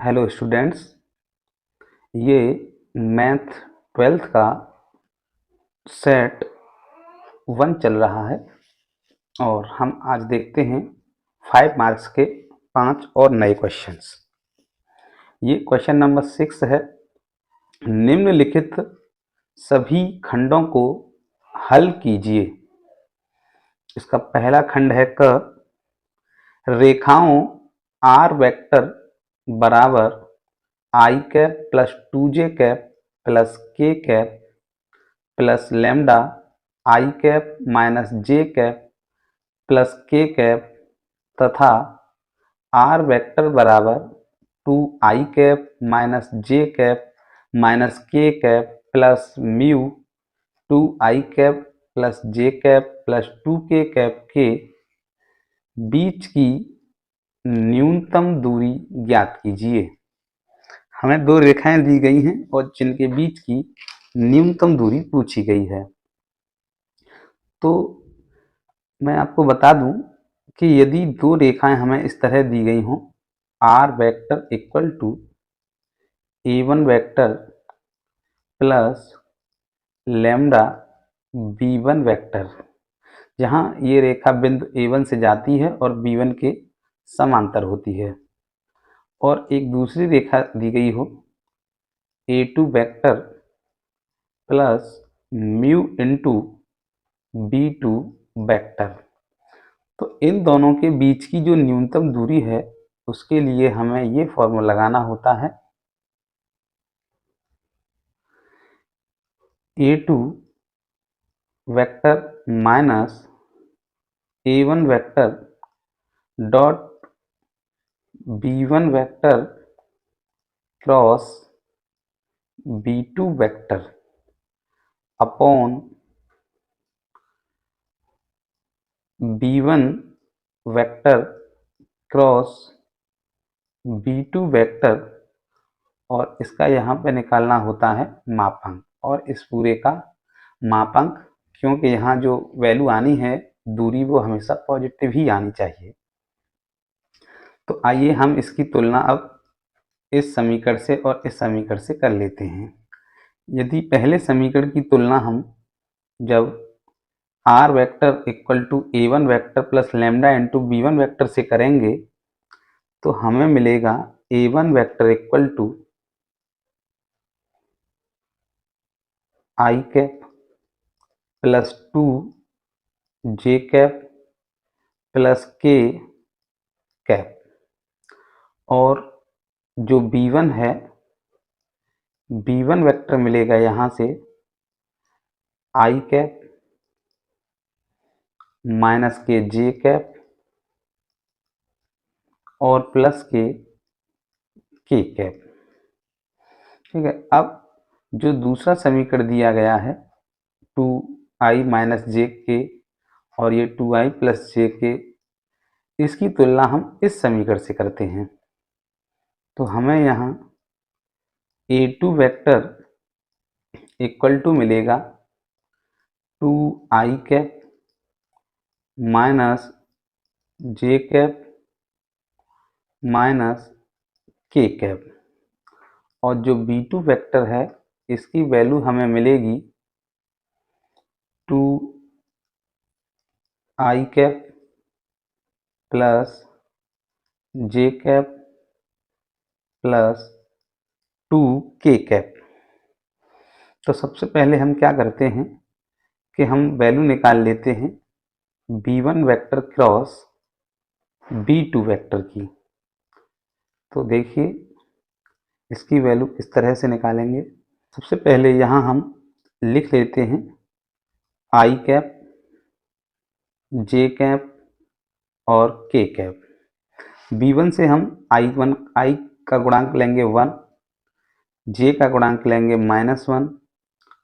Hello students, ये math 12th का set 1 चल रहा है और हम आज देखते हैं 5 मार्क्स के 5 और नए क्वेश्चंस। ये क्वेश्चन नंबर 6 है। निम्नलिखित सभी खंडों को हल कीजिए। इसका पहला खंड है क। रेखाओं आर वेक्टर बराबर I cap plus 2j cap plus के cap plus lambda I cap minus J cap plus के कैप तथा आर वेक्टर बराबर 2i cap minus J cap minus K cap plus mu 2i cap plus J cap plus 2k cap के बीच की न्यूनतम दूरी ज्ञात कीजिए। हमें दो रेखाएं दी गई हैं और जिनके बीच की न्यूनतम दूरी पूछी गई है। तो मैं आपको बता दूं कि यदि दो रेखाएं हमें इस तरह दी गई हों, r vector equal to a1 vector plus lambda b1 vector, जहां ये रेखा बिंदु a1 से जाती है और b1 के समांतर होती है, और एक दूसरी रेखा दी गई हो a2 vector plus mu into b2 vector, तो इन दोनों के बीच की जो न्यूनतम दूरी है उसके लिए हमें ये फॉर्मूला लगाना होता है a2 vector minus a1 vector dot b1 vector cross b2 vector upon b1 vector cross b2 vector, और इसका यहाँ पे निकालना होता है मापांक, और इस पूरे का मापांक, क्योंकि यहाँ जो वैल्यू आनी है दूरी वो हमेशा पॉजिटिव ही आनी चाहिए। तो आइए हम इसकी तुलना अब इस समीकरण से और इस समीकरण से कर लेते हैं। यदि पहले समीकरण की तुलना हम जब r vector equal to a1 vector plus lambda into b1 vector से करेंगे तो हमें मिलेगा a1 vector equal to i cap plus 2j cap plus के कैप, और जो b1 है b1 वेक्टर मिलेगा यहाँ से आई कैप माइनस के जे कैप और प्लस के कैप। ठीक है, अब जो दूसरा समीकरण दिया गया है 2i माइनस जे के और ये 2i प्लस जे के, इसकी तुलना हम इस समीकरण से करते हैं तो हमें यहाँ a2 वेक्टर इक्वल टू मिलेगा 2i cap minus J cap minus K cap, और जो b2 वेक्टर है इसकी वैल्यू हमें मिलेगी 2i cap plus J cap plus 2k cap. तो सबसे पहले हम क्या करते हैं कि हम वैल्यू निकाल लेते हैं b1 vector cross b2 vector की। तो देखिए इसकी वैल्यू इस तरह से निकालेंगे। सबसे पहले यहाँ हम लिख लेते हैं आई कैप जे कैप और के कैप। b1 से हम आई का गुणांक लेंगे 1, जे का गुणांक लेंगे -1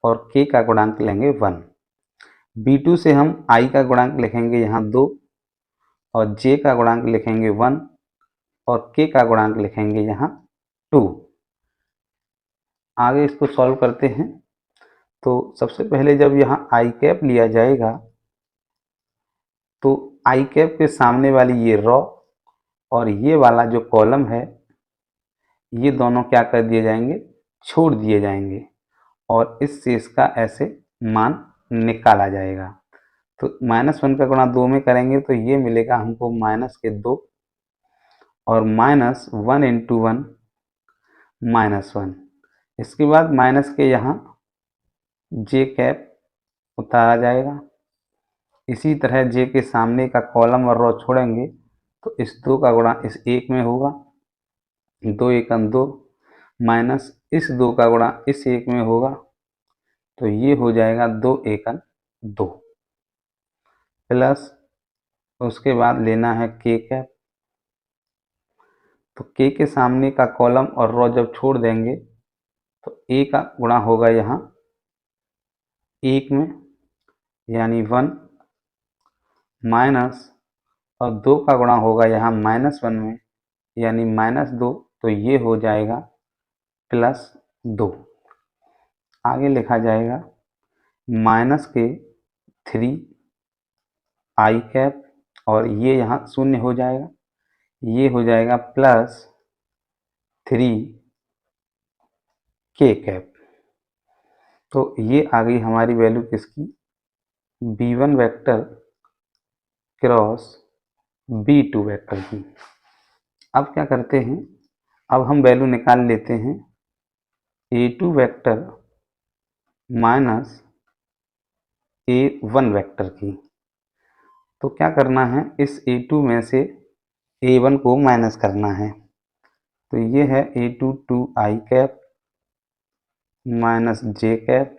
और के का गुणांक लेंगे 1। b2 से हम आई का गुणांक लिखेंगे यहाँ 2 और जे का गुणांक लिखेंगे 1 और के का गुणांक लिखेंगे यहाँ 2। आगे इसको सॉल्व करते हैं। तो सबसे पहले जब यहाँ आई कैप लिया जाएगा तो आई कैप के सामने वाली ये रॉ और ये वाला जो कॉलम है ये दोनों क्या कर दिए जाएंगे, छोड़ दिए जाएंगे और इस शेष का ऐसे मान निकाला जाएगा। तो -1 का गुणा 2 में करेंगे तो ये मिलेगा हमको -2 और -1 इंटू 1 -1। इसके बाद माइनस के यहाँ जे कैप उतारा जाएगा। इसी तरह जे के सामने का कॉलम और रो छोड़ेंगे तो इस 2 का गुणा इस 1 में होगा, 2 एकम 2, माइनस इस 2 का गुणा इस 1 में होगा तो ये हो जाएगा 2 एकम 2, प्लस उसके बाद लेना है के कैप। तो के के सामने का कॉलम और रो जब छोड़ देंगे तो ए का गुणा होगा यहाँ 1 में यानी 1, माइनस और 2 का गुणा होगा यहाँ -1 में यानी -2, तो ये हो जाएगा +2। आगे लिखा जाएगा माइनस के 3 आई कैप और ये यहाँ शून्य हो जाएगा, ये हो जाएगा +3 के कैप। तो ये आ गई हमारी वैल्यू किसकी, b1 vector cross b2 vector की। अब क्या करते हैं, अब हम वैल्यू निकाल लेते हैं a2 vector minus a1 vector की। तो क्या करना है, इस a2 में से a1 को माइनस करना है। तो ये है a2 2i cap minus J cap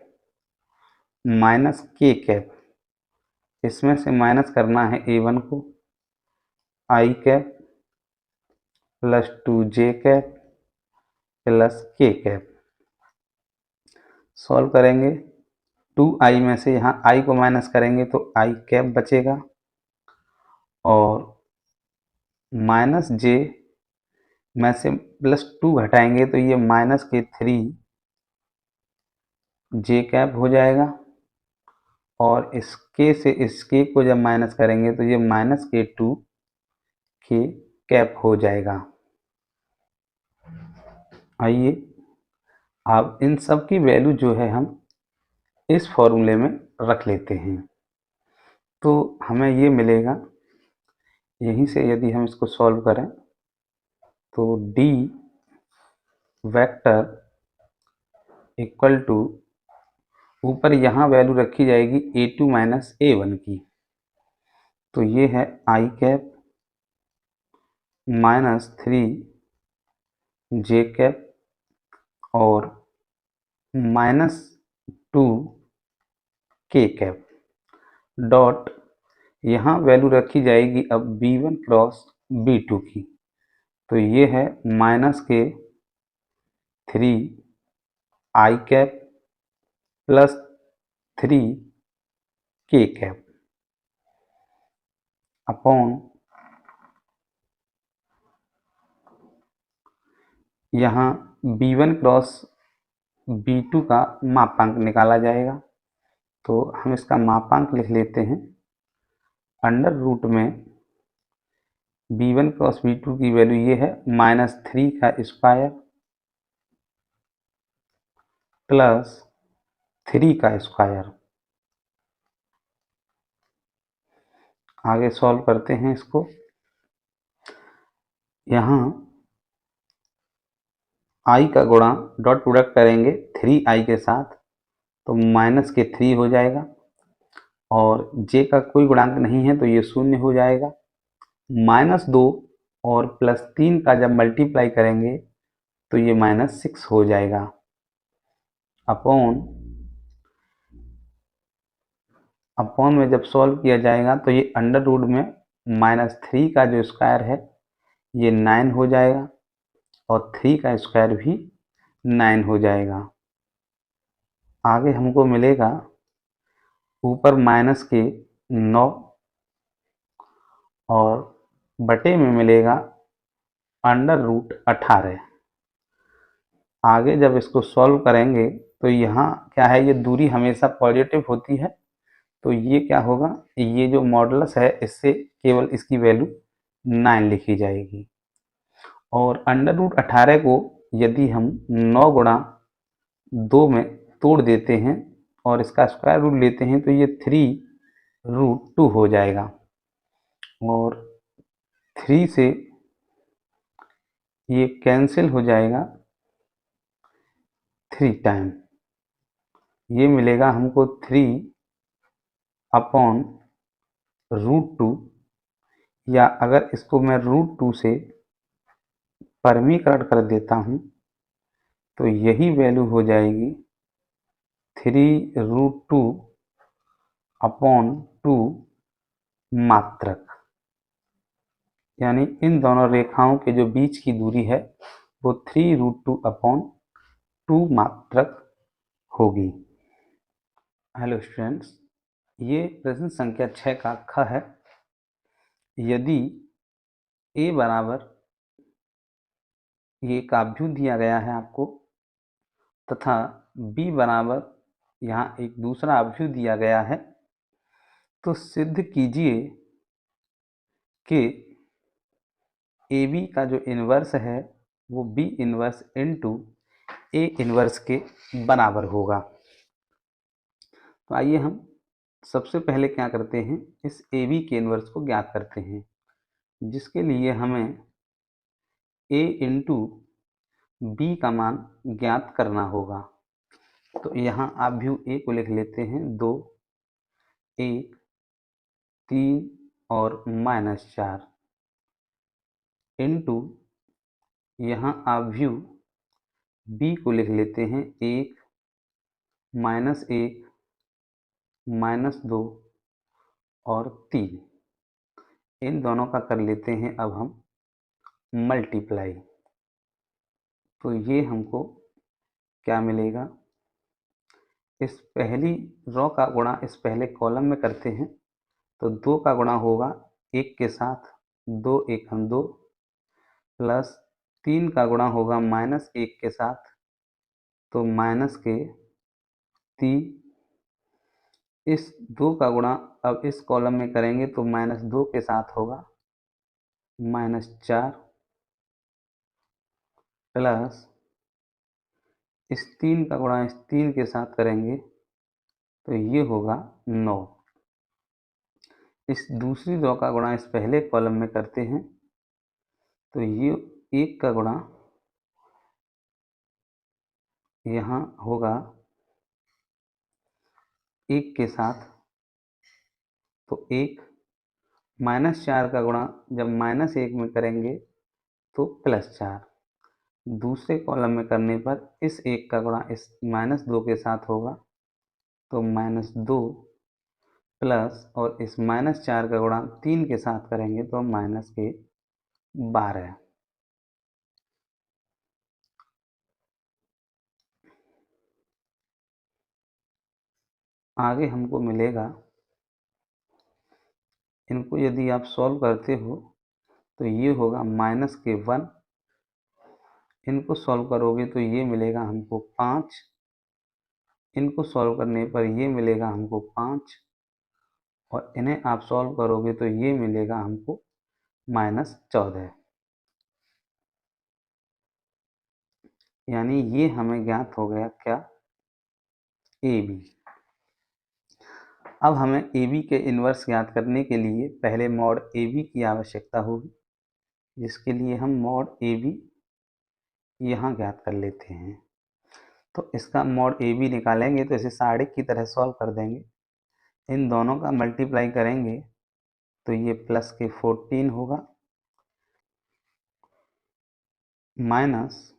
minus K cap, इसमें से माइनस करना है a1 को, आई कैप प्लस 2 कैप प्लस के कैप। सॉल्व करेंगे, 2i में से यहाँ i को माइनस करेंगे तो आई कैप बचेगा और माइनस जे में से +2 घटाएंगे तो ये -3 जे कैप हो जाएगा और इस के से इस के को जब माइनस करेंगे तो ये -2 के कैप हो जाएगा। आइए अब इन सब की वैल्यू जो है हम इस फॉर्मूले में रख लेते हैं तो हमें ये मिलेगा, यहीं से यदि हम इसको सॉल्व करें तो d वेक्टर इक्वल टू, ऊपर यहाँ वैल्यू रखी जाएगी a2 माइनस a1 की, तो ये है आई कैप -3 जे कैप और -2 के कैप डॉट, यहाँ वैल्यू रखी जाएगी अब b1 क्रॉस b2 की, तो ये है -3 आई कैप प्लस 3 के कैप अपॉन यहाँ b1 क्रॉस b2 का मापांक निकाला जाएगा। तो हम इसका मापांक लिख लेते हैं, अंडर रूट में b1 क्रॉस b2 की वैल्यू ये है -3 का स्क्वायर प्लस 3 का स्क्वायर। आगे सॉल्व करते हैं इसको, यहाँ i का गुणा डॉट प्रोडक्ट करेंगे 3i के साथ तो -3 हो जाएगा और j का कोई गुणांक नहीं है तो ये शून्य हो जाएगा, -2 और +3 का जब मल्टीप्लाई करेंगे तो ये -6 हो जाएगा अपॉन में जब सॉल्व किया जाएगा तो ये अंडर रूट में -3 का जो स्क्वायर है ये 9 हो जाएगा और 3 का स्क्वायर भी 9 हो जाएगा। आगे हमको मिलेगा ऊपर माइनस के 9 और बटे में मिलेगा अंडर रूट 18। आगे जब इसको सॉल्व करेंगे तो यहाँ क्या है, ये दूरी हमेशा पॉजिटिव होती है तो ये क्या होगा, ये जो मॉडुलस है इससे केवल इसकी वैल्यू 9 लिखी जाएगी और अंडर रूट 18 को यदि हम 9 गुणा 2 में तोड़ देते हैं और इसका स्क्वायर रूट लेते हैं तो ये 3√2 हो जाएगा, और 3 से ये कैंसिल हो जाएगा 3 टाइम, ये मिलेगा हमको 3/√2, या अगर इसको मैं √2 से परमीकरण कर देता हूँ तो यही वैल्यू हो जाएगी 3√2/2 मात्रक। यानी इन दोनों रेखाओं के जो बीच की दूरी है वो 3√2/2 मात्रक होगी। हेलो स्टूडेंट्स, ये प्रश्न संख्या 6 का ख है। यदि a बराबर ये एक आव्यूह दिया गया है आपको, तथा b बराबर यहाँ एक दूसरा आव्यूह दिया गया है, तो सिद्ध कीजिए कि AB का जो इन्वर्स है वो B inverse into A inverse के बराबर होगा। तो आइए हम सबसे पहले क्या करते हैं, इस AB के इन्वर्स को ज्ञात करते हैं, जिसके लिए हमें A इंटू B का मान ज्ञात करना होगा। तो यहाँ आव्यूह A को लिख लेते हैं 2, 1, 3 और -4 इंटू यहाँ आव्यूह B को लिख लेते हैं 1, -1, -2 और 3। इन दोनों का कर लेते हैं अब हम मल्टीप्लाई। तो ये हमको क्या मिलेगा, इस पहली रो का गुणा इस पहले कॉलम में करते हैं तो 2 का गुणा होगा 1 के साथ, 2 1 2, प्लस 3 का गुणा होगा -1 के साथ, तो -3। इस 2 का गुणा अब इस कॉलम में करेंगे तो -2 के साथ होगा -4, प्लस इस 3 का गुणा इस 3 के साथ करेंगे तो ये होगा 9। इस दूसरी रो का गुणा इस पहले कॉलम में करते हैं तो ये 1 का गुणा यहाँ होगा 1 के साथ, तो 1, -4 का गुणा जब -1 में करेंगे तो +4। दूसरे कॉलम में करने पर इस 1 का गुणा इस -2 के साथ होगा तो -2, प्लस और इस -4 का गुणा 3 के साथ करेंगे तो -12। आगे हमको मिलेगा, इनको यदि आप सॉल्व करते हो तो ये होगा -1। इनको सॉल्व करोगे तो ये मिलेगा हमको 5। इनको सॉल्व करने पर ये मिलेगा हमको 5, और इन्हें आप सॉल्व करोगे तो ये मिलेगा हमको -14। यानी ये हमें ज्ञात हो गया क्या, AB। अब हमें AB के इन्वर्स ज्ञात करने के लिए पहले मॉड AB की आवश्यकता होगी, जिसके लिए हम मॉड AB यहाँ ज्ञात कर लेते हैं। तो इसका मॉड AB निकालेंगे तो इसे साड़ी की तरह सॉल्व कर देंगे। इन दोनों का मल्टीप्लाई करेंगे तो ये प्लस के 14 होगा, माइनस,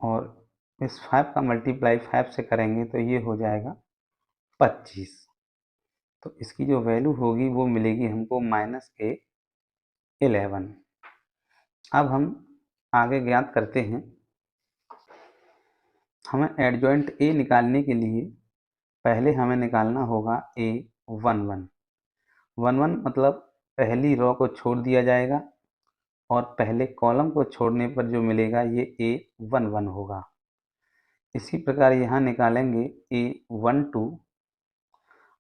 और इस 5 का मल्टीप्लाई 5 से करेंगे तो ये हो जाएगा 25। तो इसकी जो वैल्यू होगी वो मिलेगी हमको -11। अब हम आगे ज्ञात करते हैं, हमें एडजॉइंट A निकालने के लिए पहले हमें निकालना होगा A11। 11 मतलब पहली रो को छोड़ दिया जाएगा और पहले कॉलम को छोड़ने पर जो मिलेगा ये A11 होगा। इसी प्रकार यहाँ निकालेंगे A12,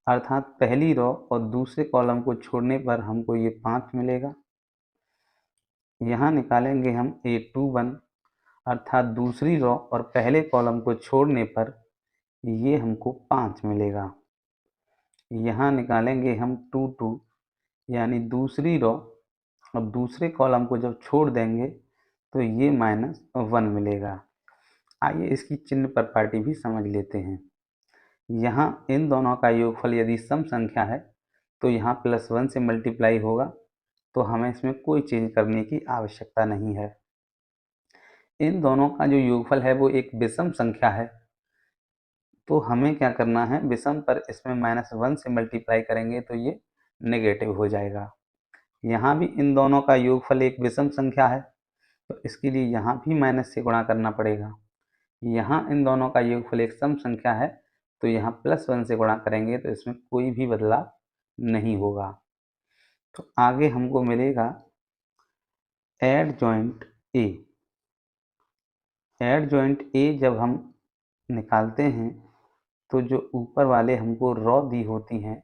अर्थात पहली रो और दूसरे कॉलम को छोड़ने पर हमको ये 5 मिलेगा। यहाँ निकालेंगे हम A21, अर्थात दूसरी रो और पहले कॉलम को छोड़ने पर ये हमको 5 मिलेगा। यहाँ निकालेंगे हम 2 2, यानी दूसरी रो और दूसरे कॉलम को जब छोड़ देंगे तो ये -1 मिलेगा। आइए इसकी चिन्ह प्रॉपर्टी भी समझ लेते हैं। यहाँ इन दोनों का योगफल यदि सम संख्या है तो यहाँ +1 से मल्टीप्लाई होगा, तो हमें इसमें कोई चेंज करने की आवश्यकता नहीं है। इन दोनों का जो योगफल है वो एक विषम संख्या है, तो हमें क्या करना है, विषम पर इसमें -1 से मल्टीप्लाई करेंगे तो ये नेगेटिव हो जाएगा। यहाँ भी इन दोनों का योगफल एक विषम संख्या है, तो इसके लिए यहाँ भी माइनस से गुणा करना पड़ेगा। यहाँ इन दोनों का योगफल एक सम संख्या है, तो यहाँ +1 से गुणा करेंगे तो इसमें कोई भी बदलाव नहीं होगा। तो आगे हमको मिलेगा एडजॉइंट ए। एडजॉइंट ए जब हम निकालते हैं तो जो ऊपर वाले हमको रॉ दी होती हैं,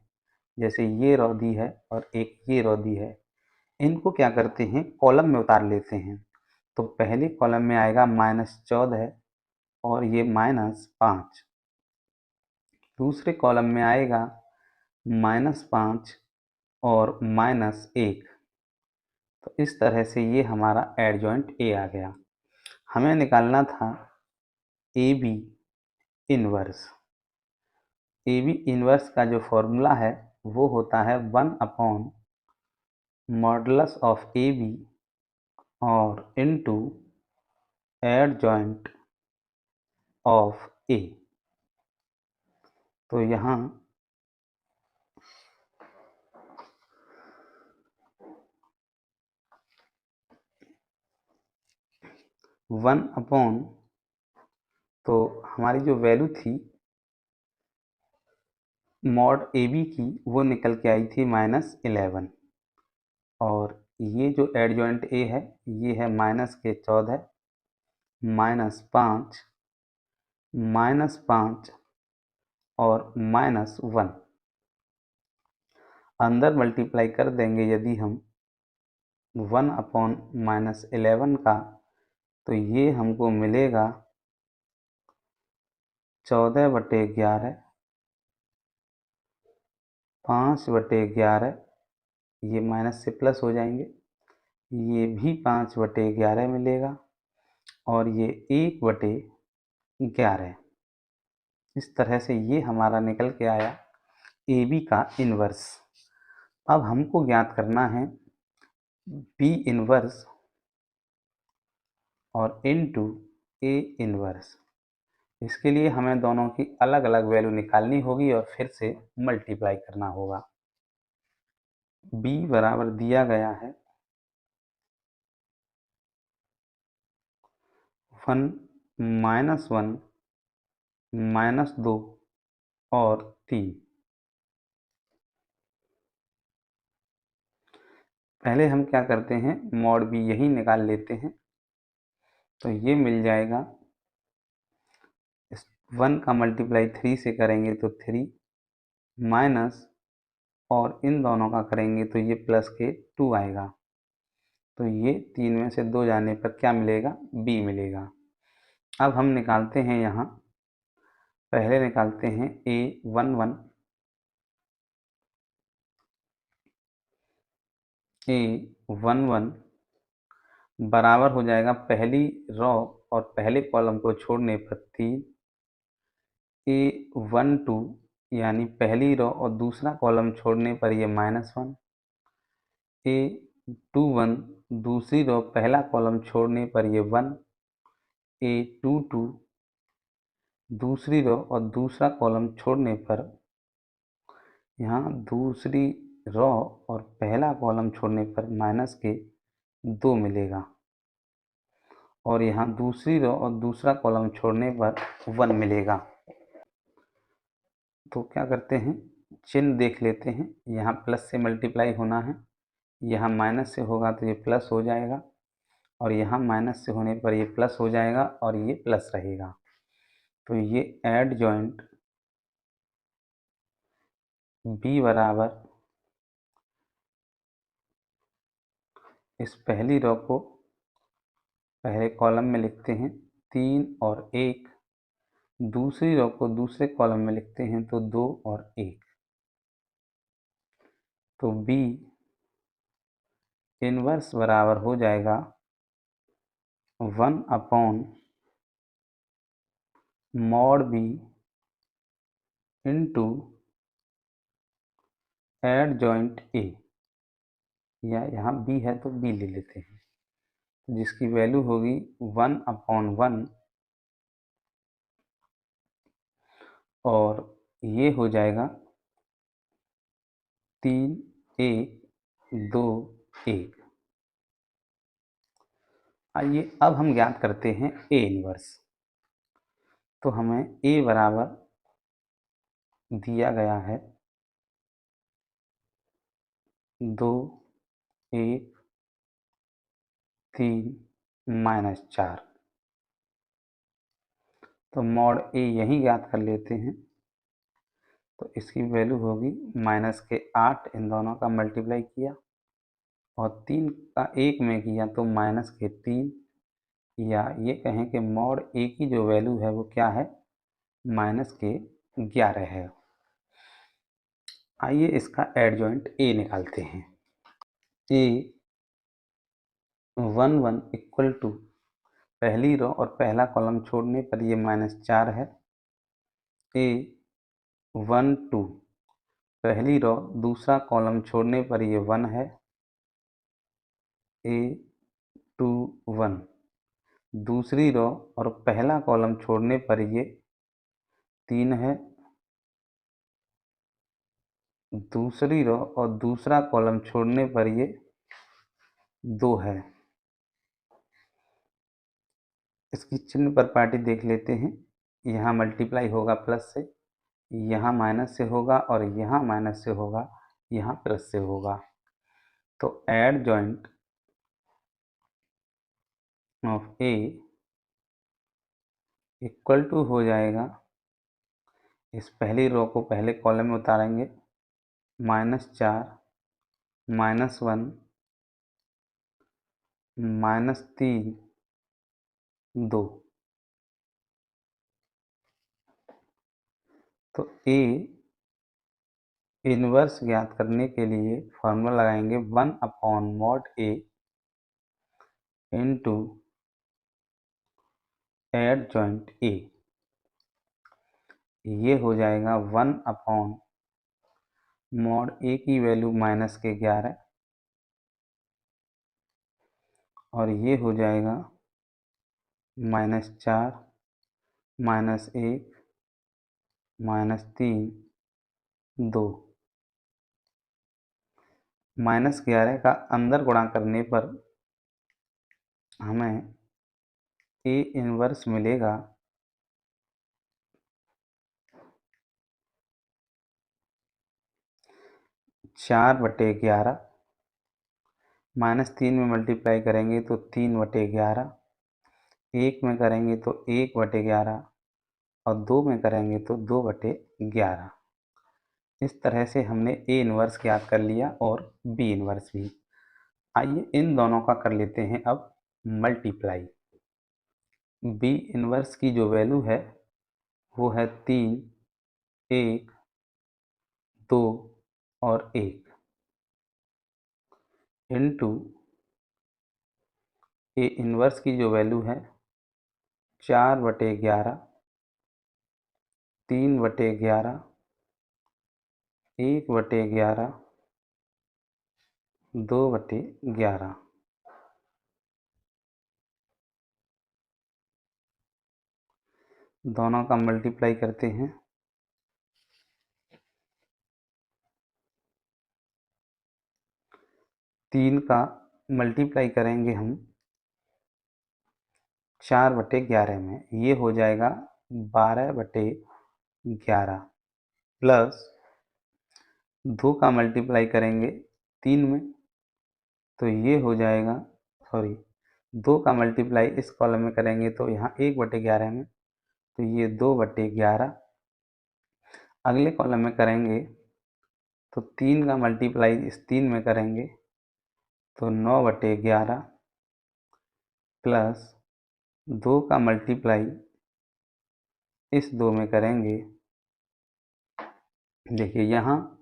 जैसे ये रॉ दी है और एक ये रॉ दी है, इनको क्या करते हैं, कॉलम में उतार लेते हैं। तो पहले कॉलम में आएगा -14 और ये -5, दूसरे कॉलम में आएगा -5 और -1। तो इस तरह से ये हमारा एडजॉइंट ए आ गया। हमें निकालना था A B inverse. A B inverse का जो फॉर्मूला है वो होता है 1 मॉडुलस ऑफ ए बी और इनटू एडजॉइंट ऑफ ए। तो यहाँ 1 तो हमारी जो वैल्यू थी मॉड ए बी की वो निकल के आई थी -11, और ये जो एडजॉइंट ए है ये है -14 -5 -5 और -1। अंदर मल्टीप्लाई कर देंगे यदि हम 1/-11 का, तो ये हमको मिलेगा 14/11, 5/11, ये माइनस से प्लस हो जाएंगे, ये भी 5/11 मिलेगा और ये 1/11। इस तरह से ये हमारा निकल के आया ए बी का इन्वर्स। अब हमको ज्ञात करना है बी इन्वर्स और इनटू ए इन्वर्स। इसके लिए हमें दोनों की अलग अलग वैल्यू निकालनी होगी और फिर से मल्टीप्लाई करना होगा। b बराबर दिया गया है 1 -1 -2 और 3। पहले हम क्या करते हैं, मॉड b यही निकाल लेते हैं। तो ये मिल जाएगा, इस 1 का मल्टीप्लाई 3 से करेंगे तो 3 माइनस, और इन दोनों का करेंगे तो ये प्लस के 2 आएगा। तो ये 3 में से 2 जाने पर क्या मिलेगा, b मिलेगा। अब हम निकालते हैं, यहाँ पहले निकालते हैं A11 बराबर हो जाएगा पहली रो और पहले कॉलम को छोड़ने पर 3, A12 यानी पहली रो और दूसरा कॉलम छोड़ने पर ये -1, A21 दूसरी रो पहला कॉलम छोड़ने पर ये 1, A22 दूसरी रो और दूसरा कॉलम छोड़ने पर, यहाँ दूसरी रो और पहला कॉलम छोड़ने पर माइनस के 2 मिलेगा, और यहाँ दूसरी रो और दूसरा कॉलम छोड़ने पर 1 मिलेगा। तो क्या करते हैं, चिन्ह देख लेते हैं। यहाँ प्लस से मल्टीप्लाई होना है, यहाँ माइनस से होगा तो ये प्लस हो जाएगा, और यहाँ माइनस से होने पर ये प्लस हो जाएगा और ये प्लस रहेगा। तो ये एडजॉइंट बी बराबर इस पहली रो को पहले कॉलम में लिखते हैं 3 और 1, दूसरी रो को दूसरे कॉलम में लिखते हैं तो 2 और 1, तो B इनवर्स बराबर हो जाएगा 1/mod B into adjoint A, या यहाँ B है तो B ले लेते हैं, जिसकी वैल्यू होगी 1/1, और ये हो जाएगा 3 1 2 1। आइए अब हम ज्ञात करते हैं A इनवर्स। तो हमें A बराबर दिया गया है 2 1 3 -4, तो मॉड A यही ज्ञात कर लेते हैं। तो इसकी वैल्यू होगी -8, इन दोनों का मल्टीप्लाई किया और 3 का 1 में किया तो -3, या ये कहें कि मॉड A की जो वैल्यू है वो क्या है, -11 है। आइए इसका एडजॉइंट A निकालते हैं। A 1 1 इक्वल टू, पहली रो और पहला कॉलम छोड़ने पर ये -4 है। A 1 2, पहली रो दूसरा कॉलम छोड़ने पर ये 1 है। A 2 1, दूसरी रो और पहला कॉलम छोड़ने पर ये 3 है। दूसरी रो और दूसरा कॉलम छोड़ने पर ये 2 है। इसकी चिन्ह प्रॉपर्टी देख लेते हैं। यहाँ मल्टीप्लाई होगा प्लस से, यहाँ माइनस से होगा, और यहाँ माइनस से होगा, यहाँ प्लस से होगा। तो adjoint of A equal to हो जाएगा, इस पहली रो को पहले कॉलम में उतारेंगे, -4 -1 -3 2। तो A इनवर्स ज्ञात करने के लिए फॉर्मूला लगाएंगे 1/mod A into adjoint A। ये हो जाएगा 1/mod A की वैल्यू -11, और ये हो जाएगा -4 -1 -3 2। -11 का अंदर गुणा करने पर हमें A इनवर्स मिलेगा 4/11, -3 में मल्टीप्लाई करेंगे तो 3/11, 1 में करेंगे तो 1/11, और 2 में करेंगे तो 2/11। इस तरह से हमने A इनवर्स ज्ञात कर लिया और B इनवर्स भी। आइए इन दोनों का कर लेते हैं अब मल्टीप्लाई। B इनवर्स की जो वैल्यू है वो है 3 1 2 और 1 इंटू A इनवर्स की जो वैल्यू है 4/11, 3/11, 1/11, 2/11। दोनों का मल्टीप्लाई करते हैं। 3 का मल्टीप्लाई करेंगे हम 4/11 में, ये हो जाएगा 12/11, प्लस 2 का मल्टीप्लाई करेंगे 3 में, तो ये हो जाएगा, सॉरी, 2 का मल्टीप्लाई इस कॉलम में करेंगे तो यहाँ 1/11 में, तो ये 2/11। अगले कॉलम में करेंगे तो 3 का मल्टीप्लाई इस 3 में करेंगे तो 9/11, प्लस 2 का मल्टीप्लाई इस 2 में करेंगे। देखिए यहाँ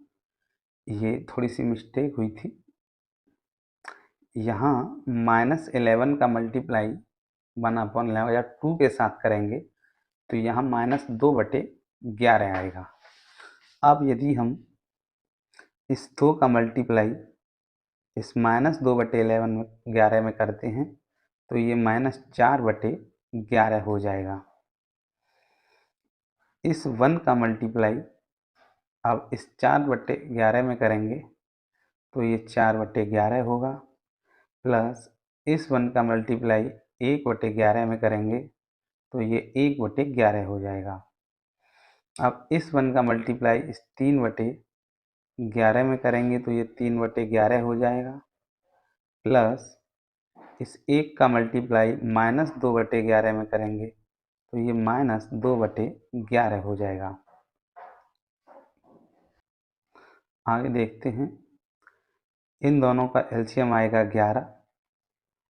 ये थोड़ी सी मिस्टेक हुई थी, यहाँ -11 का मल्टीप्लाई 1/11 या 2 के साथ करेंगे तो यहाँ -2/11 आएगा। अब यदि हम इस 2 का मल्टीप्लाई इस -2/11 में 11 में करते हैं तो ये -4/11 हो जाएगा। इस 1 का मल्टीप्लाई अब इस 4/11 में करेंगे तो ये 4/11 होगा, प्लस इस 1 का मल्टीप्लाई 1/11 में करेंगे तो ये 1/11 हो जाएगा। अब इस 1 का मल्टीप्लाई इस 3/11 में करेंगे तो ये 3/11 हो जाएगा, प्लस इस 1 का मल्टीप्लाई -2/11 में करेंगे तो ये -2/11 हो जाएगा। आगे देखते हैं, इन दोनों का एलसीएम आएगा 11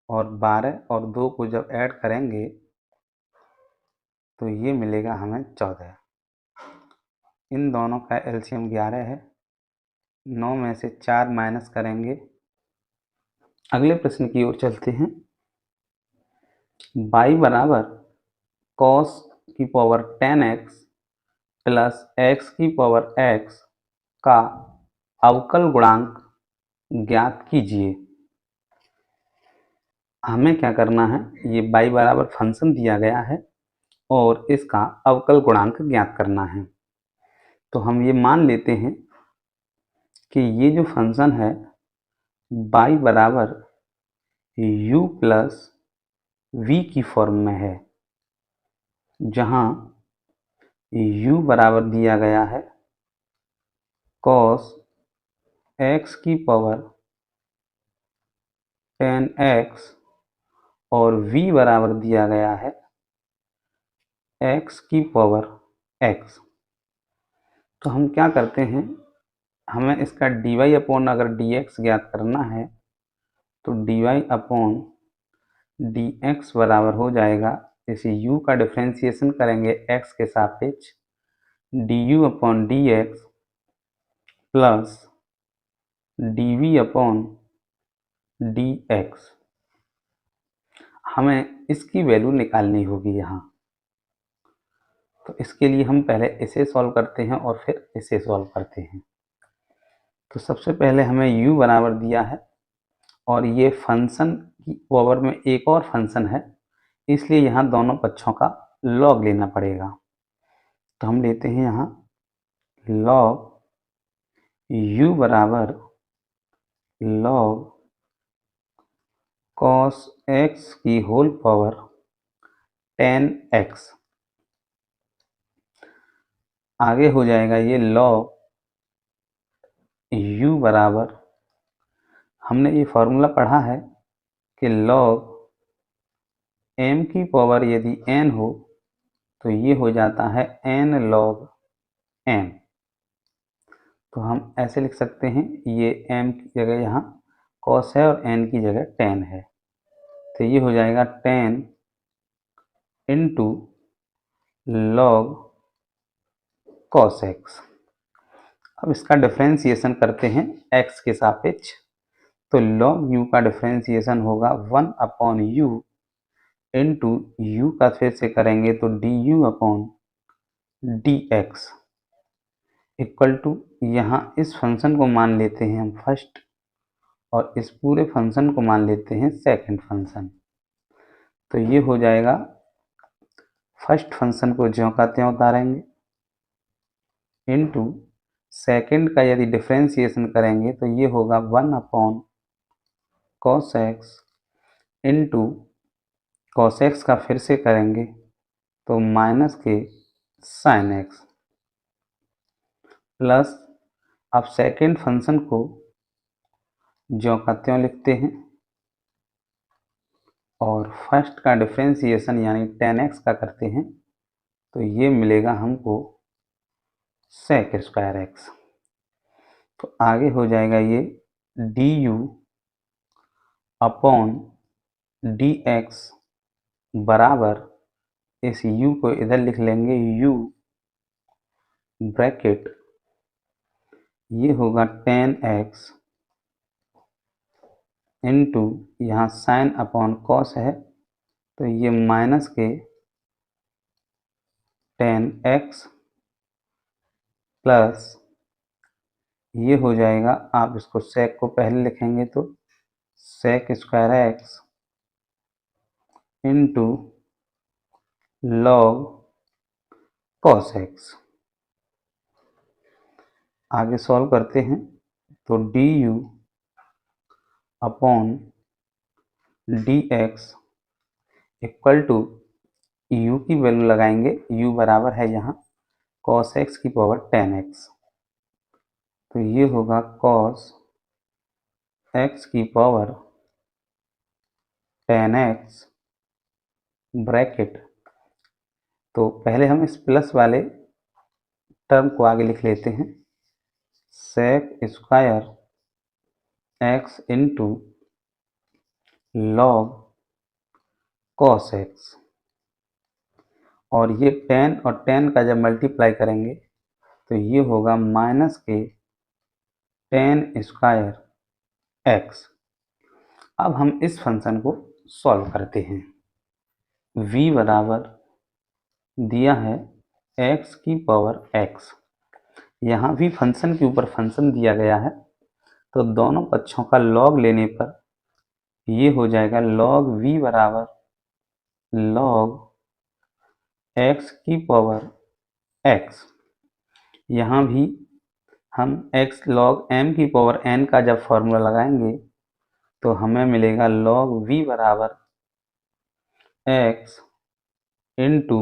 और 12 और 2 को जब ऐड करेंगे तो ये मिलेगा हमें 14। इन दोनों का एलसीएम 11 है, 9 में से 4 माइनस करेंगे। अगले प्रश्न की ओर चलते हैं। y बराबर cos की पावर 10x प्लस x की पावर x का अवकल गुणांक ज्ञात कीजिए। हमें क्या करना है, ये y बराबर फंक्शन दिया गया है और इसका अवकल गुणांक ज्ञात करना है। तो हम ये मान लेते हैं कि ये जो फंक्शन है y बराबर u प्लस v की फॉर्म में है, जहाँ u बराबर दिया गया है cos x की पावर 10x और v बराबर दिया गया है x की पावर x। तो हम क्या करते हैं, हमें इसका dy अपॉन अगर dx ज्ञात करना है तो dy अपॉन dx बराबर हो जाएगा, इसे u का डिफ्रेंसिएशन करेंगे x के सापेक्ष, du upon dx plus dv upon dx। हमें इसकी वैल्यू निकालनी होगी यहाँ, तो इसके लिए हम पहले इसे सॉल्व करते हैं और फिर इसे सॉल्व करते हैं। तो सबसे पहले हमें u बराबर दिया है और ये फंक्शन की पावर में एक और फंक्शन है, इसलिए यहाँ दोनों पक्षों का लॉग लेना पड़ेगा। तो हम लेते हैं यहाँ लॉग u बराबर लॉग cos x की होल पावर 10x। आगे हो जाएगा ये लॉग u बराबर, हमने ये फॉर्मूला पढ़ा है कि लॉग m की पावर यदि n हो तो ये हो जाता है n log m। तो हम ऐसे लिख सकते हैं, ये m की जगह यहाँ cos है और n की जगह tan है, तो ये हो जाएगा 10 इंटू लॉग cos x। अब इसका डिफ्रेंसिएशन करते हैं x के सापेक्ष, तो log u का डिफ्रेंसिएशन होगा 1/u इंटू u का फिर से करेंगे तो du upon dx equal to, यहाँ इस फंक्शन को मान लेते हैं हम फर्स्ट और इस पूरे फंक्शन को मान लेते हैं सेकंड फंक्शन। तो ये हो जाएगा, फर्स्ट फंक्शन को ज्यों का त्यों उतारेंगे इनटू सेकंड का यदि डिफरेंशिएशन करेंगे तो ये होगा 1/cos x into cos x का फिर से करेंगे तो माइनस के sin x, प्लस अब सेकंड फंक्शन को ज्यों का त्यों लिखते हैं और फर्स्ट का डिफरेंशिएशन यानी tan x का करते हैं तो ये मिलेगा हमको sec स्क्वायर x। तो आगे हो जाएगा ये du अपॉन dx बराबर इस u को इधर लिख लेंगे u ब्रैकेट, ये होगा 10x इंटू, यहाँ साइन अपॉन कॉस है तो ये माइनस के 10x प्लस ये हो जाएगा, आप इसको सेक को पहले लिखेंगे तो sec square x into log cos x. आगे सॉल्व करते हैं तो d u upon d x equal to u की वैल्यू लगाएंगे, u बराबर है यहाँ कॉस एक्स की पावर 10x, तो ये होगा कॉस एक्स की पावर 10x ब्रैकेट, तो पहले हम इस प्लस वाले टर्म को आगे लिख लेते हैं, sec square x into log cos x, और ये 10 और 10 का जब मल्टीप्लाई करेंगे तो ये होगा माइनस के 10 स्क्वायर एक्स। अब हम इस फंक्शन को सॉल्व करते हैं। v बराबर दिया है x की पावर x, यहाँ भी फंक्शन के ऊपर फंक्शन दिया गया है तो दोनों पक्षों का लॉग लेने पर ये हो जाएगा लॉग v बराबर लॉग x की पावर x। यहाँ भी हम x log m की पावर n का जब फॉर्मूला लगाएंगे तो हमें मिलेगा log v बराबर x इंटू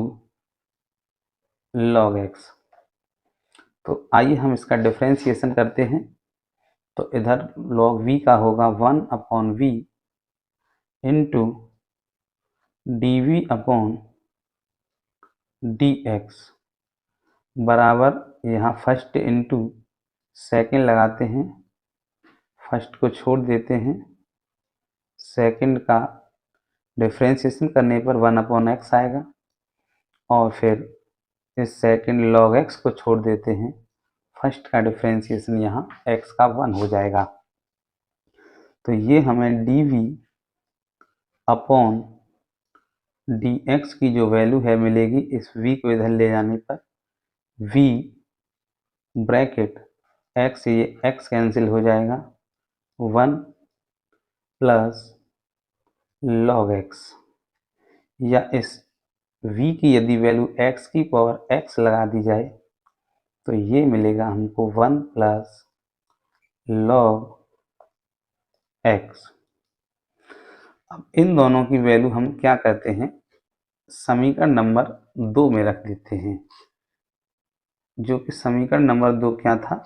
लॉग x। तो आइए हम इसका डिफ्रेंशिएशन करते हैं, तो इधर log v का होगा 1 upon v into d v upon d x बराबर, यहाँ फर्स्ट इंटू सेकेंड लगाते हैं, फर्स्ट को छोड़ देते हैं, सेकेंड का डिफ्रेंशिएशन करने पर 1 अपॉन एक्स आएगा, और फिर इस सेकेंड लॉग एक्स को छोड़ देते हैं, फर्स्ट का डिफ्रेंशिएशन यहाँ एक्स का 1 हो जाएगा। तो ये हमें d v upon d x की जो वैल्यू है मिलेगी, इस v को इधर ले जाने पर v ब्रैकेट x, ये x कैंसिल हो जाएगा, 1 प्लस लॉग x, या इस v की यदि वैल्यू x की पावर x लगा दी जाए तो ये मिलेगा हमको 1 प्लस लॉग x। अब इन दोनों की वैल्यू हम क्या करते हैं, समीकरण नंबर 2 में रख देते हैं, जो कि समीकरण नंबर 2 क्या था,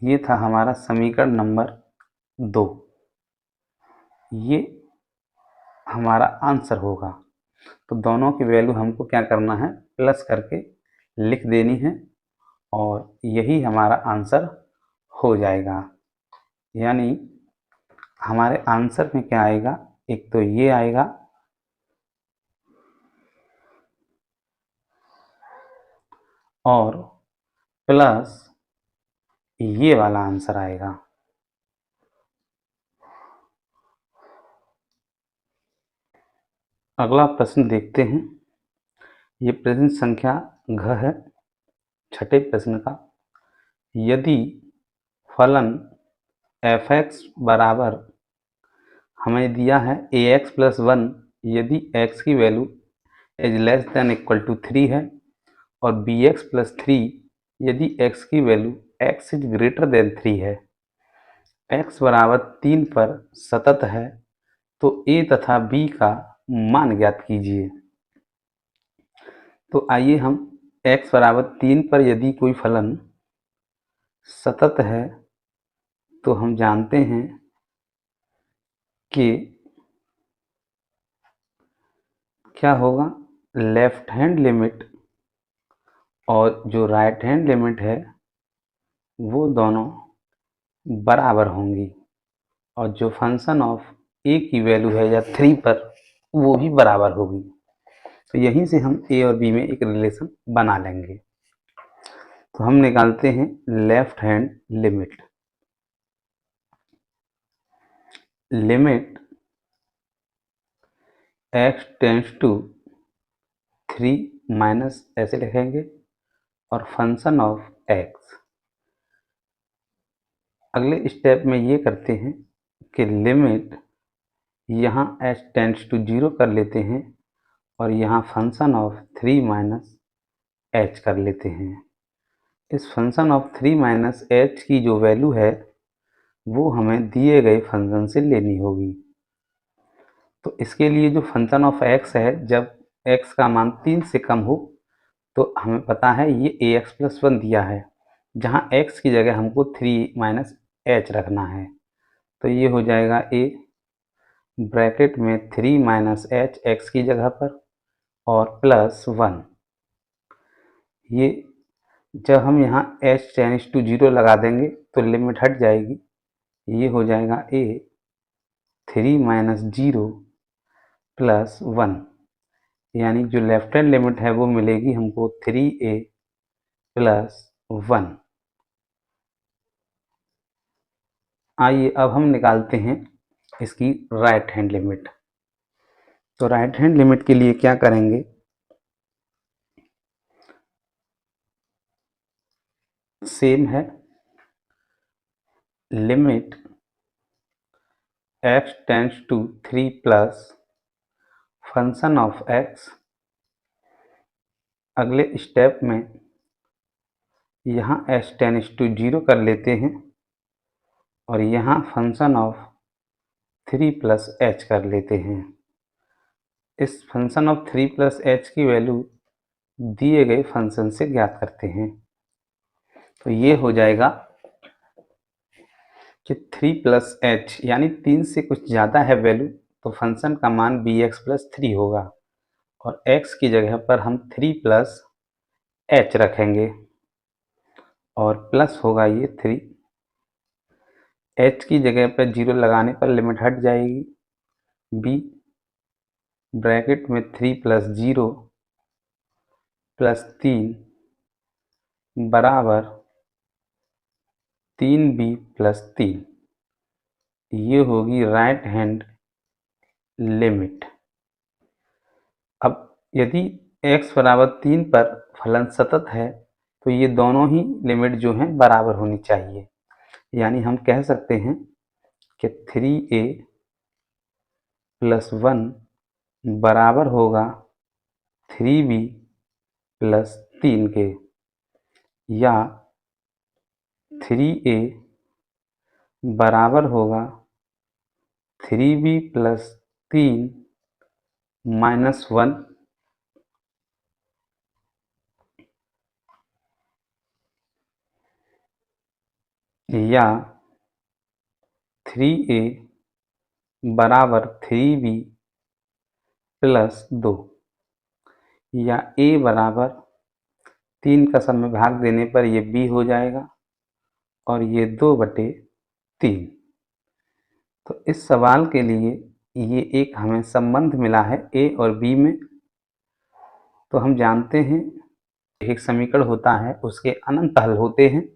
ये था हमारा समीकरण नंबर 2, ये हमारा आंसर होगा। तो दोनों की वैल्यू हमको क्या करना है, प्लस करके लिख देनी है, और यही हमारा आंसर हो जाएगा। यानी हमारे आंसर में क्या आएगा, एक तो ये आएगा और प्लस ये वाला आंसर आएगा। अगला प्रश्न देखते हैं, ये प्रश्न संख्या घ है, छठे प्रश्न का। यदि फलन f(x) बराबर हमें दिया है ax प्लस 1, यदि x की value is less than equal to 3 है, और bx प्लस 3 यदि x की value x is greater than 3 है, x बराबर 3 पर सतत है, तो a तथा b का मान ज्ञात कीजिए। तो आइए हम x बराबर 3 पर यदि कोई फलन सतत है तो हम जानते हैं कि क्या होगा, लेफ्ट हैंड लिमिट और जो राइट हैंड लिमिट है वो दोनों बराबर होंगी, और जो फंक्शन ऑफ a की वैल्यू है या 3 पर वो भी बराबर होगी। तो यहीं से हम ए और बी में एक रिलेशन बना लेंगे। तो हम निकालते हैं left hand limit. Limit x tends to 3 minus ऐसे लिखेंगे और फंक्शन ऑफ x। अगले स्टेप में ये करते हैं कि लिमिट यहाँ h टेंड्स टू 0 कर लेते हैं और यहाँ फंक्शन ऑफ 3 माइनस h कर लेते हैं। इस फंक्शन ऑफ 3 माइनस h की जो वैल्यू है वो हमें दिए गए फंक्शन से लेनी होगी। तो इसके लिए जो फंक्शन ऑफ x है, जब x का मान 3 से कम हो तो हमें पता है ये ax प्लस 1 दिया है, जहाँ x की जगह हमको 3 माइनस h रखना है। तो ये हो जाएगा a ब्रैकेट में 3 माइनस h x की जगह पर और प्लस 1। ये जब हम यहाँ h टेंड्स टू 0 लगा देंगे तो लिमिट हट जाएगी। ये हो जाएगा a 3 माइनस 0 प्लस 1, यानी जो लेफ्ट हैंड लिमिट है वो मिलेगी हमको 3a प्लस 1। आइए अब हम निकालते हैं इसकी राइट हैंड लिमिट। तो राइट हैंड लिमिट के लिए क्या करेंगे, सेम है, limit x tends to 3 plus function of x। अगले स्टेप में यहाँ h टेंड्स टू 0 कर लेते हैं और यहाँ फंक्शन ऑफ 3 प्लस h कर लेते हैं। इस फंक्शन ऑफ 3 प्लस h की वैल्यू दिए गए फंक्शन से ज्ञात करते हैं। तो ये हो जाएगा कि 3 प्लस h यानी 3 से कुछ ज़्यादा है वैल्यू, तो फंक्शन का मान bx प्लस 3 होगा और x की जगह पर हम 3 प्लस h रखेंगे और प्लस होगा ये 3। h की जगह पर 0 लगाने पर लिमिट हट जाएगी। b ब्रैकेट में 3 प्लस 0 प्लस 3 बराबर 3b प्लस 3। ये होगी राइट हैंड लिमिट। अब यदि x बराबर 3 पर फलन सतत है तो ये दोनों ही लिमिट जो हैं बराबर होनी चाहिए, यानी हम कह सकते हैं कि 3a प्लस 1 बराबर होगा 3b प्लस 3 के, या 3a बराबर होगा 3b प्लस 3 माइनस 1, या 3a बराबर 3b प्लस 2, या a बराबर 3 का सब में भाग देने पर ये b हो जाएगा और ये 2/3। तो इस सवाल के लिए ये एक हमें संबंध मिला है a और b में। तो हम जानते हैं एक समीकरण होता है उसके अनंत हल होते हैं।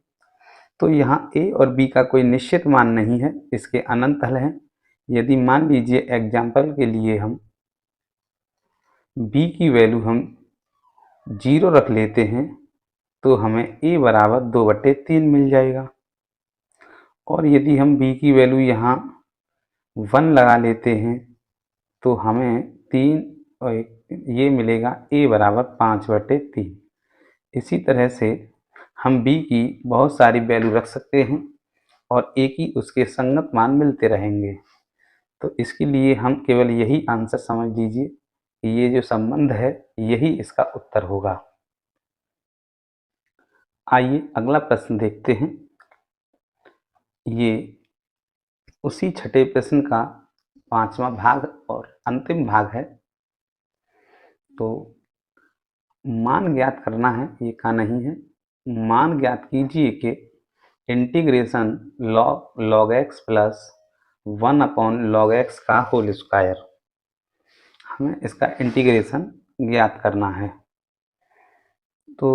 तो यहाँ a और b का कोई निश्चित मान नहीं है, इसके अनंत हल हैं। यदि मान लीजिए एग्जाम्पल के लिए हम b की वैल्यू हम 0 रख लेते हैं तो हमें a बराबर 2/3 मिल जाएगा। और यदि हम b की वैल्यू यहाँ 1 लगा लेते हैं तो हमें 3 और ये मिलेगा a बराबर 5/3। इसी तरह से हम b की बहुत सारी वैल्यू रख सकते हैं और a की उसके संगत मान मिलते रहेंगे। तो इसके लिए हम केवल यही आंसर समझ लीजिए कि ये जो संबंध है यही इसका उत्तर होगा। आइए अगला प्रश्न देखते हैं। ये उसी छठे प्रश्न का 5वां भाग और अंतिम भाग है। तो मान ज्ञात करना है, ये का नहीं है। मान ज्ञात कीजिए कि integration log x plus 1 upon log x का होल स्क्वायर। हमें इसका इंटीग्रेशन ज्ञात करना है। तो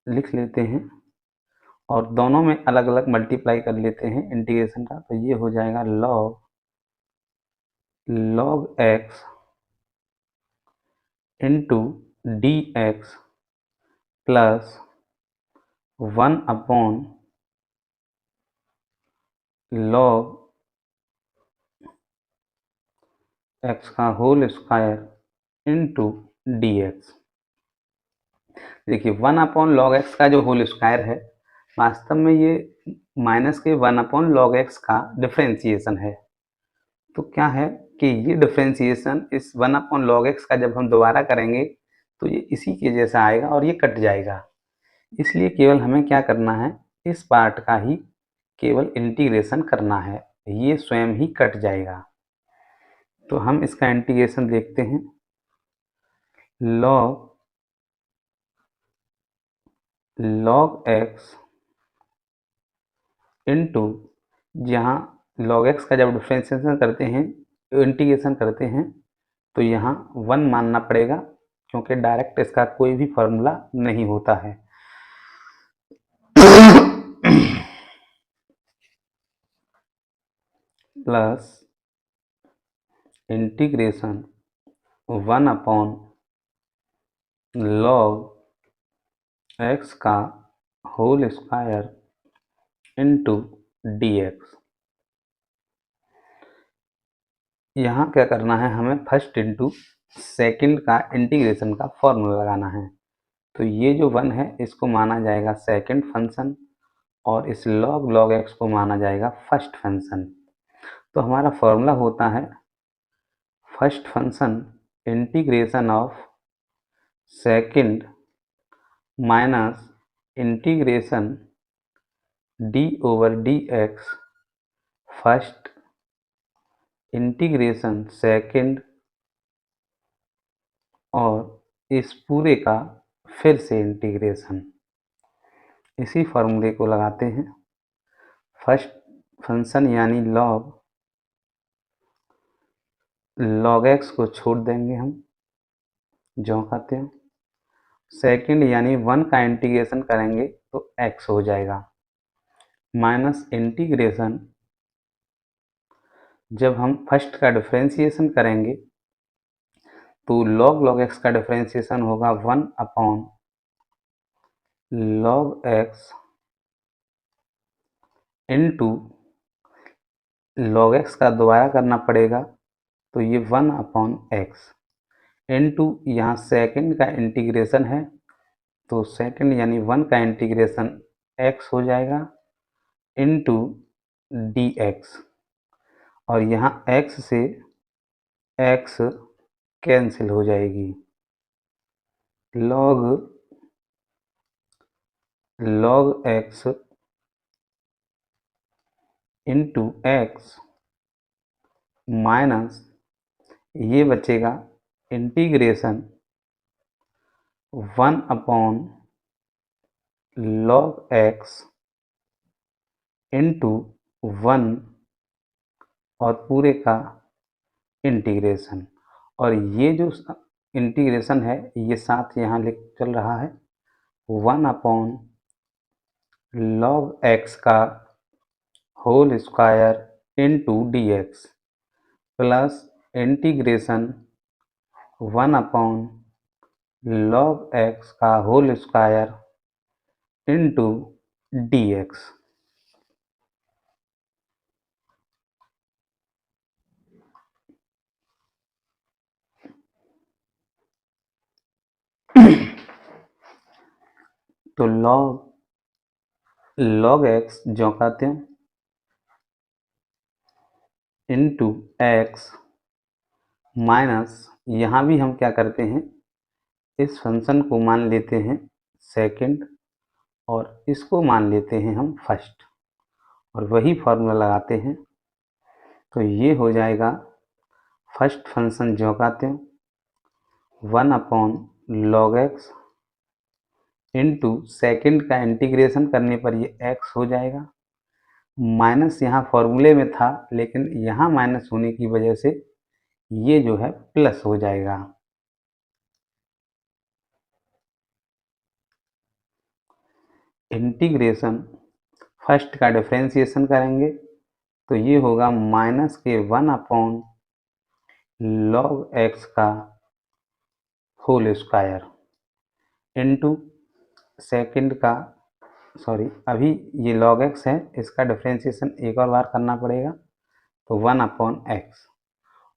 लिख लेते हैं और दोनों में अलग अलग मल्टीप्लाई कर लेते हैं इंटीग्रेशन का। तो ये हो जाएगा log x into d x plus 1 log x का whole square into d x. देखिए 1 log x का जो होल स्क्वायर है, वास्तव में ये माइनस के 1 log x का डिफ्रेंसिएशन है। तो क्या है कि ये डिफ्रेंसिएशन इस 1 log x का जब हम दोबारा करेंगे तो ये इसी के जैसा आएगा और ये कट जाएगा। इसलिए केवल हमें क्या करना है, इस पार्ट का ही केवल इंटीग्रेशन करना है, ये स्वयं ही कट जाएगा। तो हम इसका इंटीग्रेशन देखते हैं। log x इंटू, जहाँ log x का जब डिफ्रेंसिएशन करते हैं, इंटीग्रेशन करते हैं, तो यहाँ 1 मानना पड़ेगा क्योंकि डायरेक्ट इसका कोई भी फॉर्मूला नहीं होता है। प्लस इंटीग्रेशन 1 log x का whole square into d x. यहाँ क्या करना है, हमें फर्स्ट इंटू सेकेंड का इंटीग्रेशन का फॉर्मूला लगाना है। तो ये जो 1 है इसको माना जाएगा सेकेंड फंक्शन और इस log x को माना जाएगा फर्स्ट फंक्शन। तो हमारा फॉर्मूला होता है first function integration of second minus integration D over D x first integration second और इस पूरे का फिर से इंटीग्रेशन। इसी फॉर्मूले को लगाते हैं। फर्स्ट फंक्शन यानी log x को छोड़ देंगे हम, जो कहते हैं। सेकेंड यानी 1 का इंटीग्रेशन करेंगे तो x हो जाएगा, माइनस इंटीग्रेशन, जब हम फर्स्ट का डिफ्रेंसिएशन करेंगे तो log x का डिफ्रेंसिएशन होगा 1 log x into log x का दोबारा करना पड़ेगा तो ये 1/x इंटू यहाँ सेकेंड का इंटीग्रेशन है तो सेकेंड यानी 1 का इंटीग्रेशन x हो जाएगा इंटू डी एक्स, और यहाँ x से x कैंसिल हो जाएगी। log x into x minus ये बचेगा इंटीग्रेशन 1/log x इंटू 1 और पूरे का इंटीग्रेशन। और ये जो इंटीग्रेशन है ये साथ यहाँ लिख चल रहा है 1/log x का whole square into d x plus integration 1/log x का whole square into d x. तो log x जो कहते हैं इंटू एक्स माइनस, यहाँ भी हम क्या करते हैं, इस फंक्शन को मान लेते हैं सेकंड और इसको मान लेते हैं हम फर्स्ट और वही फॉर्मूला लगाते हैं। तो ये हो जाएगा फर्स्ट फंक्शन जो कहते हैं 1/log x इंटू सेकेंड का इंटीग्रेशन करने पर ये x हो जाएगा, माइनस यहाँ फॉर्मूले में था लेकिन यहाँ माइनस होने की वजह से ये जो है प्लस हो जाएगा। इंटीग्रेशन फर्स्ट का डिफरेंशिएशन करेंगे तो ये होगा माइनस के 1 लॉग एक्स का होल स्क्वायर इंटू सेकेंड का, सॉरी अभी ये लॉग एक्स है, इसका डिफरेंशिएशन एक और बार करना पड़ेगा तो 1/x,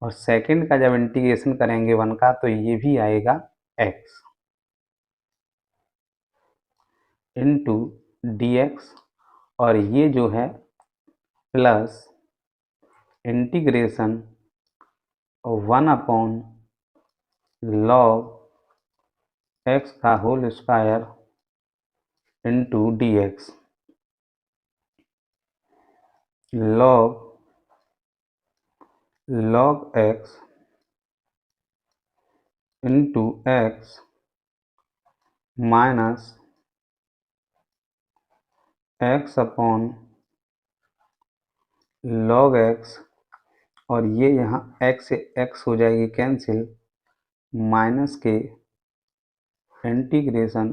और सेकेंड का जब इंटीग्रेशन करेंगे 1 का तो ये भी आएगा x इंटू dx, और ये जो है प्लस इंटीग्रेशन 1/log x का whole square into dx, log x into x minus x upon log x, और ये यहाँ x से x हो जाएगी कैंसिल, माइनस के इंटीग्रेशन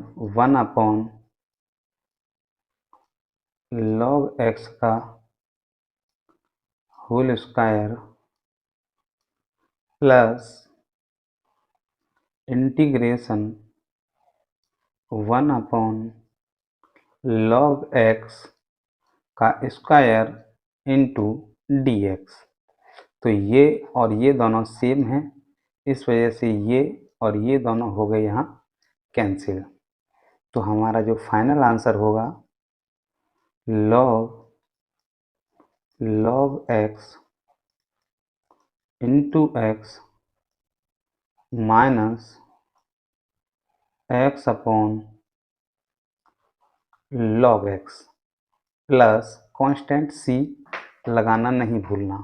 1/log x का whole square plus integration 1/log x का स्क्वायर इंटू dx। तो ये और ये दोनों सेम हैं, इस वजह से ये और ये दोनों हो गए यहाँ कैंसिल। तो हमारा जो फाइनल आंसर होगा log x into x minus x upon log x plus constant c लगाना नहीं भूलना।